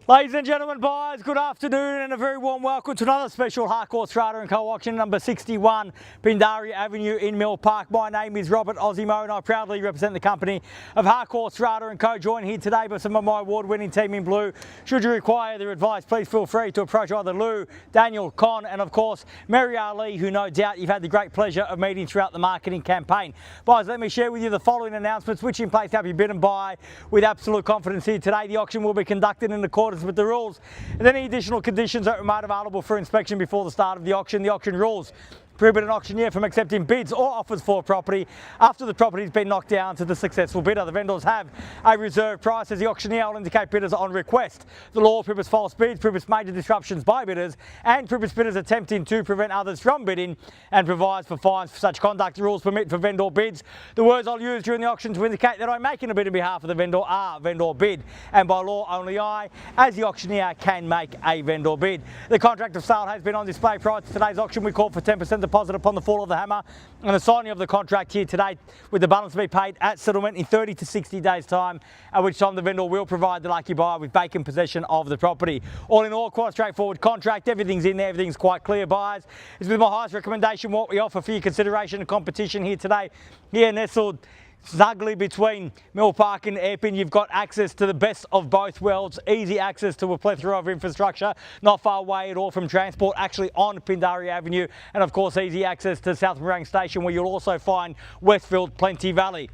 Ladies and gentlemen, buyers, good afternoon and a very warm welcome to another special Harcourts Rata & Co auction number 61, Pindari Avenue in Mill Park. My name is Robert Ozzimo and I proudly represent the company of Harcourts Rata & Co. Joined here today by some of my award-winning team in blue. Should you require their advice, please feel free to approach either Lou, Daniel, Con and of course Mary Ali, who no doubt you've had the great pleasure of meeting throughout the marketing campaign. Buyers, let me share with you the following announcements which in place help you bid and buy with absolute confidence here today. The auction will be conducted in accordance with the rules and any additional conditions that are made available for inspection before the start of the auction. The auction rules prohibit an auctioneer from accepting bids or offers for a property after the property has been knocked down to the successful bidder. The vendors have a reserve price as the auctioneer will indicate bidders on request. The law prohibits false bids, prohibits major disruptions by bidders and prohibits bidders attempting to prevent others from bidding and provides for fines for such conduct. The rules permit for vendor bids. The words I'll use during the auction to indicate that I'm making a bid on behalf of the vendor are vendor bid, and by law only I, as the auctioneer, can make a vendor bid. The contract of sale has been on display prior to today's auction. We call for 10% deposit upon the fall of the hammer and the signing of the contract here today, with the balance to be paid at settlement in 30 to 60 days time, at which time the vendor will provide the lucky buyer with vacant possession of the property. All in all, quite a straightforward contract. Everything's in there, everything's quite clear. Buyers, it's with my highest recommendation what we offer for your consideration and competition here today. Here nestled snugly between Mill Park and Airpin, you've got access to the best of both worlds, easy access to a plethora of infrastructure, not far away at all from transport, actually on Pindari Avenue, and of course easy access to South Morang Station, where you'll also find Westfield Plenty Valley.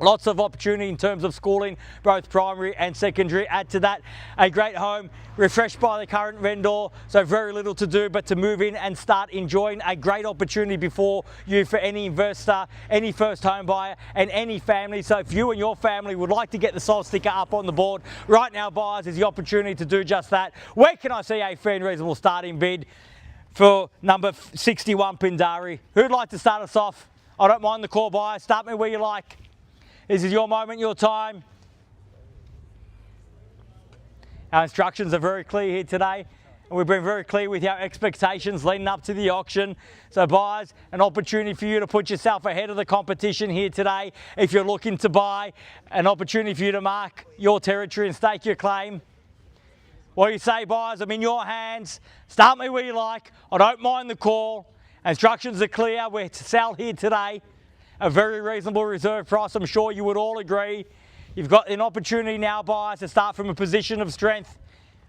Lots of opportunity in terms of schooling, both primary and secondary. Add to that a great home, refreshed by the current vendor, so very little to do but to move in and start enjoying a great opportunity before you for any investor, any first home buyer and any family. So if you and your family would like to get the sold sticker up on the board, right now, buyers, is the opportunity to do just that. Where can I see a fair and reasonable starting bid for number 61 Pindari? Who'd like to start us off? I don't mind the call, buyer. Start me where you like. This is your moment, your time. Our instructions are very clear here today, and we've been very clear with our expectations leading up to the auction. So buyers, an opportunity for you to put yourself ahead of the competition here today. If you're looking to buy, an opportunity for you to mark your territory and stake your claim. What do you say, buyers? I'm in your hands. Start me where you like. I don't mind the call. Instructions are clear. We're to sell here today. A very reasonable reserve price, I'm sure you would all agree. You've got an opportunity now, buyers, to start from a position of strength.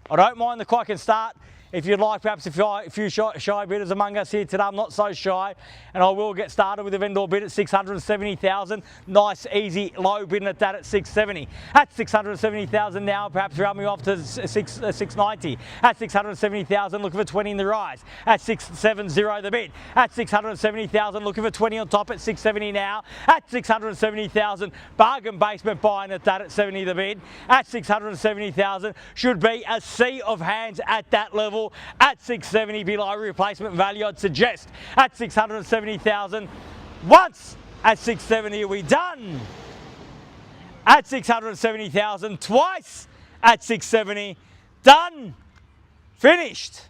I don't mind the clock and start. If you'd like, perhaps a few shy bidders among us here today, I'm not so shy, and I will get started with a vendor bid at 670,000. Nice, easy, low bidding at that at 670. At 670,000 now, perhaps round me off to 690. At 670,000, looking for 20 in the rise. At 670 the bid. At 670,000, looking for 20 on top at 670 now. At 670,000, bargain basement buying at that at 70 the bid. At 670,000, should be a sea of hands at that level. At 670 below replacement value, I'd suggest. At 670,000, once at 670 are we done. At 670,000, twice at 670, done, finished.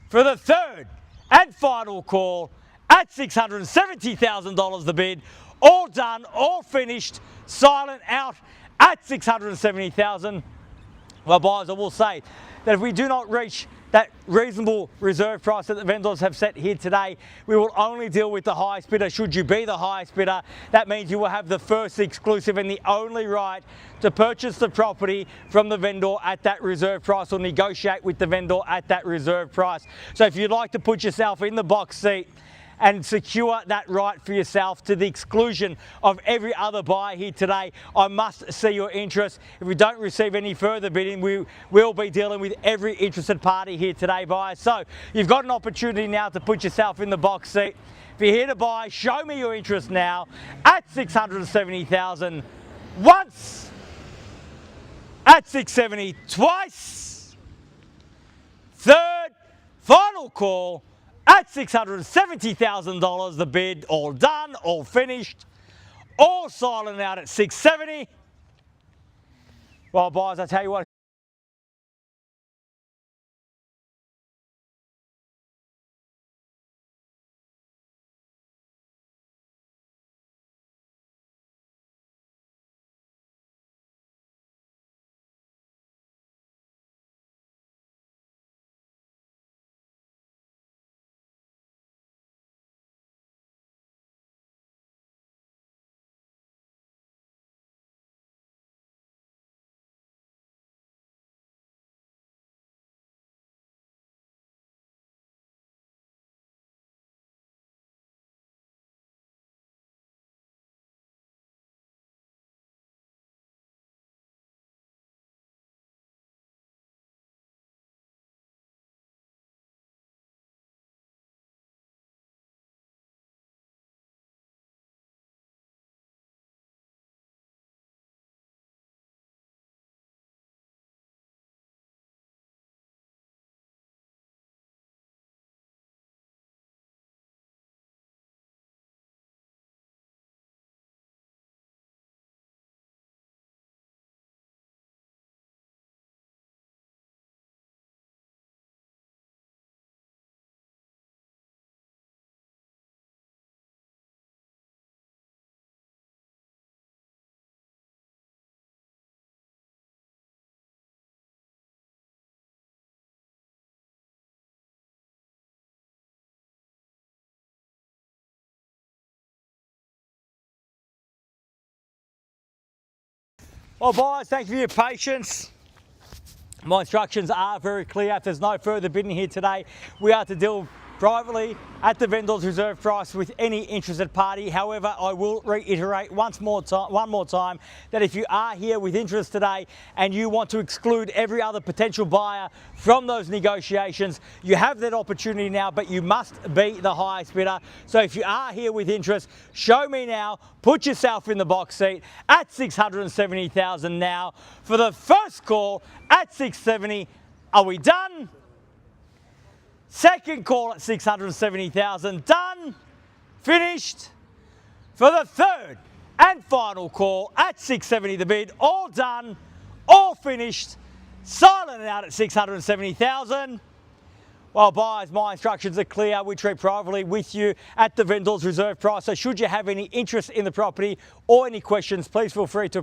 For the third and final call at $670,000 the bid, all done, all finished, silent out at 670,000. Well, buyers, I will say that if we do not reach that reasonable reserve price that the vendors have set here today, we will only deal with the highest bidder. Should you be the highest bidder, that means you will have the first exclusive and the only right to purchase the property from the vendor at that reserve price or negotiate with the vendor at that reserve price. So if you'd like to put yourself in the box seat and secure that right for yourself to the exclusion of every other buyer here today, I must see your interest. If we don't receive any further bidding, we will be dealing with every interested party here today, buyers. So you've got an opportunity now to put yourself in the box seat. If you're here to buy, show me your interest now at 670,000 once, at 670 twice, third, final call at $670,000 the bid, all done, all finished, all silent out at 670. Well, buyers, I tell you what, Well, buyers, thank you for your patience. My instructions are very clear. If there's no further bidding here today, we are to deal privately at the vendor's reserve price with any interested party. However, I will reiterate one more time that if you are here with interest today and you want to exclude every other potential buyer from those negotiations, you have that opportunity now, but you must be the highest bidder. So if you are here with interest, show me now, put yourself in the box seat at 670,000 now for the first call at 670. Are we done? Second call at 670,000, done, finished. For the third and final call at 670 the bid, all done, all finished, silent and out at 670,000. Well, buyers, my instructions are clear. We treat privately with you at the vendor's reserve price. So should you have any interest in the property or any questions, please feel free to